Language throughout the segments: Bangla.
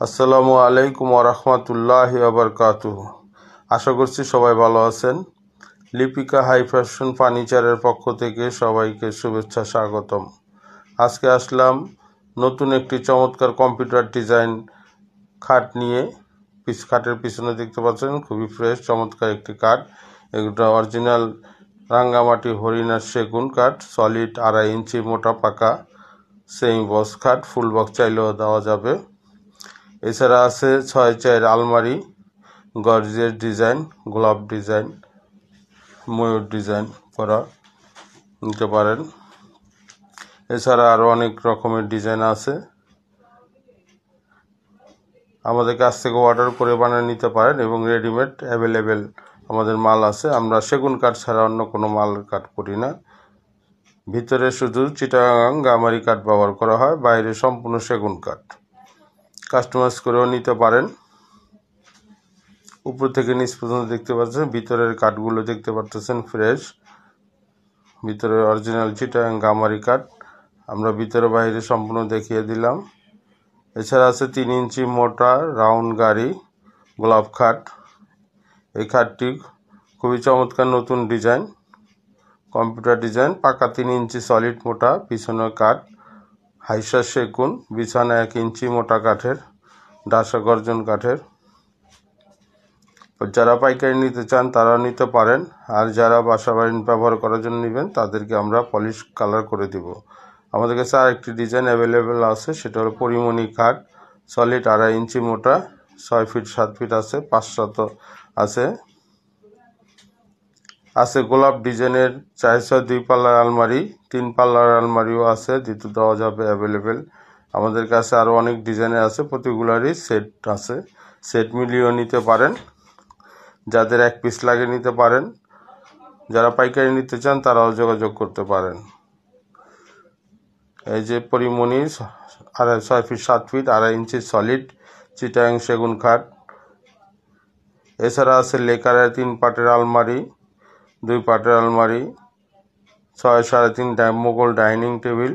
আসসালামু আলাইকুম ওয়া রাহমাতুল্লাহি ওয়া বারাকাতুহু। আশা করছি সবাই ভালো আছেন। লিপিকা হাই ফ্যাশন ফার্নিচারের পক্ষ থেকে সবাইকে শুভেচ্ছা, স্বাগতম। আজকে আসলাম নতুন একটি চমৎকার কম্পিউটার ডিজাইন খাট নিয়ে। খাটের পিছনে দেখতে পাচ্ছেন খুবই ফ্রেশ চমৎকার একটি কাঠ। এটা অরিজিনাল রাঙ্গামাটি হরিণার সেগুন কাঠ, সলিড 2.5 ইঞ্চি মোটা পাকা সেমি বক্স খাট। ফুল বক্স চাইলেও দেওয়া যাবে। এছাড়া আছে 6x4 আলমারি, গর্জিয়াস ডিজাইন, গোলাপ ডিজাইন, ময়ূর ডিজাইন করা নিতে পারেন। এছাড়া আরও অনেক রকমের ডিজাইন আছে। আমাদের কাছ থেকে অর্ডার করে বানিয়ে নিতে পারেন এবং রেডিমেড অ্যাভেলেবেল আমাদের মাল আছে। আমরা সেগুন কাঠ ছাড়া অন্য কোনো মাল কাট করি না। ভিতরে শুধু চিটাগাং গামারি কাঠ ব্যবহার করা হয়, বাইরে সম্পূর্ণ সেগুন কাঠ। কাস্টমাইজ করেও নিতে পারেন। উপর থেকে নিচ পর্যন্ত দেখতে পাচ্ছেন, ভিতরের কাঠগুলো দেখতে পাচ্ছেন ফ্রেশ। ভিতরে অরিজিনাল চিটাগাং গামারি কাঠ। আমরা ভিতরে বাইরে সম্পূর্ণ দেখিয়ে দিলাম। এছাড়া আছে 3 ইঞ্চি মোটা রাউন্ড গাড়ি গোলাপ খাট। এই খাটটি খুবই চমৎকার নতুন ডিজাইন, কম্পিউটার ডিজাইন, পাকা 3 ইঞ্চি সলিড মোটা পিছনে কাঠ, হাইসা সেগুন, বিছানা 1 ইঞ্চি মোটা কাঠের, ডাসা গর্জন কাঠের। যারা পাইকারি নিতে চান তারা নিতে পারেন, আর যারা বাসা বাড়ি ব্যবহার করার জন্য নেবেন তাদেরকে আমরা পলিশ কালার করে দিব। আমাদের কাছে আরেকটি ডিজাইন অ্যাভেলেবেল আছে, সেটা হলো পরিমণি খাট, সলিড 2.5 ইঞ্চি মোটা, 6 ফিট 7 ফিট আছে, 500 আছে। আছে গোলাপ ডিজাইনের 4/6 2 পাল্লার আলমারি, 3 পাল্লার আলমারিও আছে, দিতে দেওয়া যাবে অ্যাভেলেবেল। আমাদের কাছে আরও অনেক ডিজাইনের আছে, প্রতিগুলারই সেট আছে, সেট মিলিয়েও নিতে পারেন। যাদের 1 পিস লাগে নিতে পারেন। যারা পাইকারি নিতে চান তারাও যোগাযোগ করতে পারেন। এই যে পরিমণি 6 ফিট 7 ফিট 2.5 ইঞ্চি সলিড চিটাগাং সেগুন খাট। এছাড়া আছে লেকারের 3 পাটের আলমারি, 2 পাটের আলমারি, 6 3.5 মোগল ডাইনিং টেবিল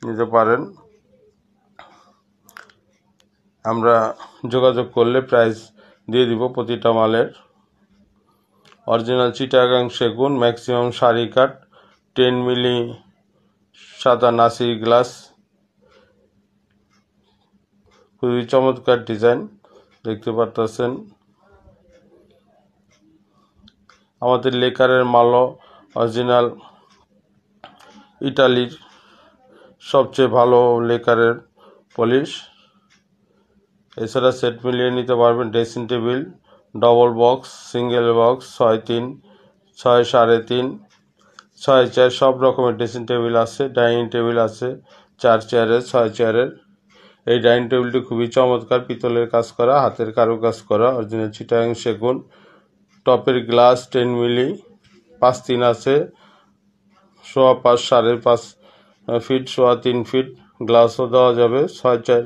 নিতে পারেন। আমরা যোগাযোগ করলে প্রাইস দিয়ে দিব প্রতিটা মালের। অরিজিনাল চিটাগাং সেগুন, ম্যাক্সিমাম সারি কাঠ, 10 মিলি সাদা নাসি গ্লাস, খুবই চমৎকার ডিজাইন দেখতে পারতেছেন। আমাদের লেকারের মালও অরিজিনাল ইটালির সবচেয়ে ভালো লেকারের পলিশ। এছাড়া সেট মিলিয়ে নিতে পারবেন। Dressing table, double box, single box, 6-3, 6-3.5, 6x4 সব রকমের ড্রেসিং টেবিল আছে। ডাইনিং টেবিল আছে 4 চেয়ারের, 6 চেয়ারের। এই ডাইনিং টেবিলটি খুবই চমৎকার, পিতলের কাজ করা, হাতের কারুকাজ করা, অরিজিনাল চিটাগাং সেগুন। টপের গ্লাস 10 মিলি 5-3 আছে, 5.5 5.5 ফিট, 3 ফিট গ্লাসও দেওয়া যাবে, 6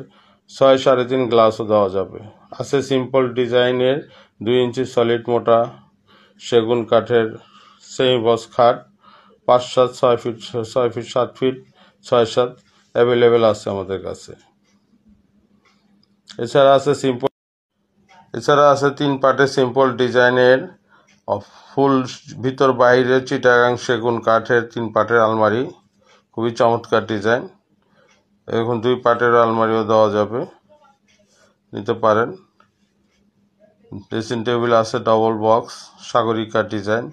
3.5 গ্লাসও দেওয়া যাবে। আছে সিম্পল ডিজাইনের 2 ইঞ্চি সলিড মোটা সেগুন কাঠের সেমি বক্স খাট, 5-7 6 ফিট 7 ফিট 6-7 অ্যাভেলেবেল আছে আমাদের কাছে। এছাড়া আছে 3 পার্টের সিম্পল ডিজাইনের ফুল ভিতর বাইরে চিটাগাং সেগুন কাঠের 3 পার্টের আলমারি, খুবই চমৎকার ডিজাইন। এখন 2 পার্টের আলমারিও দেওয়া যাবে, নিতে পারেন। ড্রেসিং টেবিল আছে double box Sagarika design,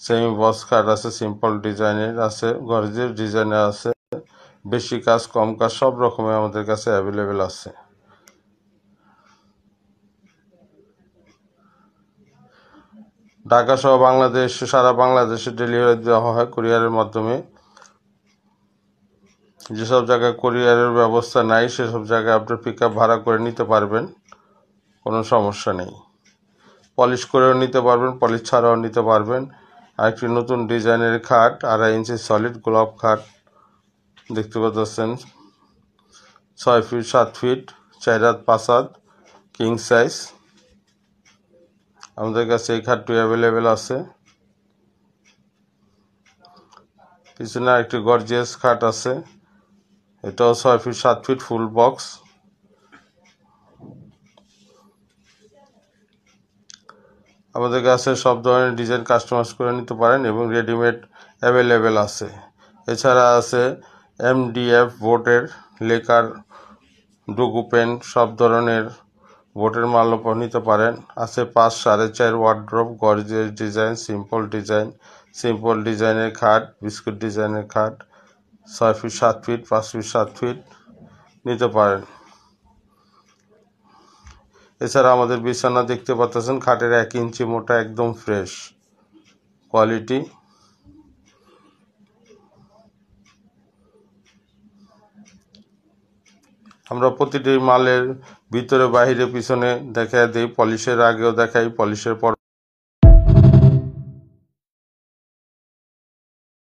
semi box খাট আছে, সিম্পল ডিজাইনের আছে, গর্জিয়াস ডিজাইনের আছে, বেশি কাজ কম কাজ সব রকমের আমাদের কাছে অ্যাভেলেবেল আছে। ঢাকা সহ বাংলাদেশ, সারা বাংলাদেশে ডেলিভারি দেওয়া হয় কুরিয়ারের মাধ্যমে। যেসব জায়গায় কুরিয়ারের ব্যবস্থা নাই সেসব জায়গায় আপনি পিকআপ ভাড়া করে নিতে পারবেন, কোনো সমস্যা নেই। পলিশ করেও নিতে পারবেন, পলিশ ছাড়াও নিতে পারবেন। আরেকটি নতুন ডিজাইনের খাট 2.5 ইঞ্চি সলিড গোলাপ খাট দেখতে পাচ্ছেন, 6 ফিট 7 ফিট 4 হাত 5 হাত কিং সাইজ। আমাদের কাছে এই খাটটি অ্যাভেলেবেল আছে। পিছনে আরেকটি গর্জিয়াস খাট আছে, এটাও 6 ফিট 7 ফিট ফুল বক্স, আমাদের কাছে সব ধরনের ডিজাইন কাস্টমাইজ করে নিতে পারেন এবং রেডিমেড অ্যাভেলেবেল আছে। এছাড়া আছে MDF বোর্ডের লেকার, ডুগু পেন, সব ধরনের বোর্ডের মালও নিতে পারেন। আছে 5, 4.5 ওয়ার্ড্রোব, গর্জিয়াস ডিজাইন, সিম্পল ডিজাইনের খাট, বিস্কুট ডিজাইনের খাট, 6 ফিট 7 ফিট, 5 ফিট 7 ফিট নিতে পারেন। এছাড়া আমাদের বিছানা দেখতে পাচ্ছেন, খাটের 1 ইঞ্চি মোটা, একদম ফ্রেশ কোয়ালিটি। আমরা প্রতিটি মালের ভিতরে বাহিরে পিছনে দেখায় দিই, পলিশের আগেও দেখাই, পলিশের পর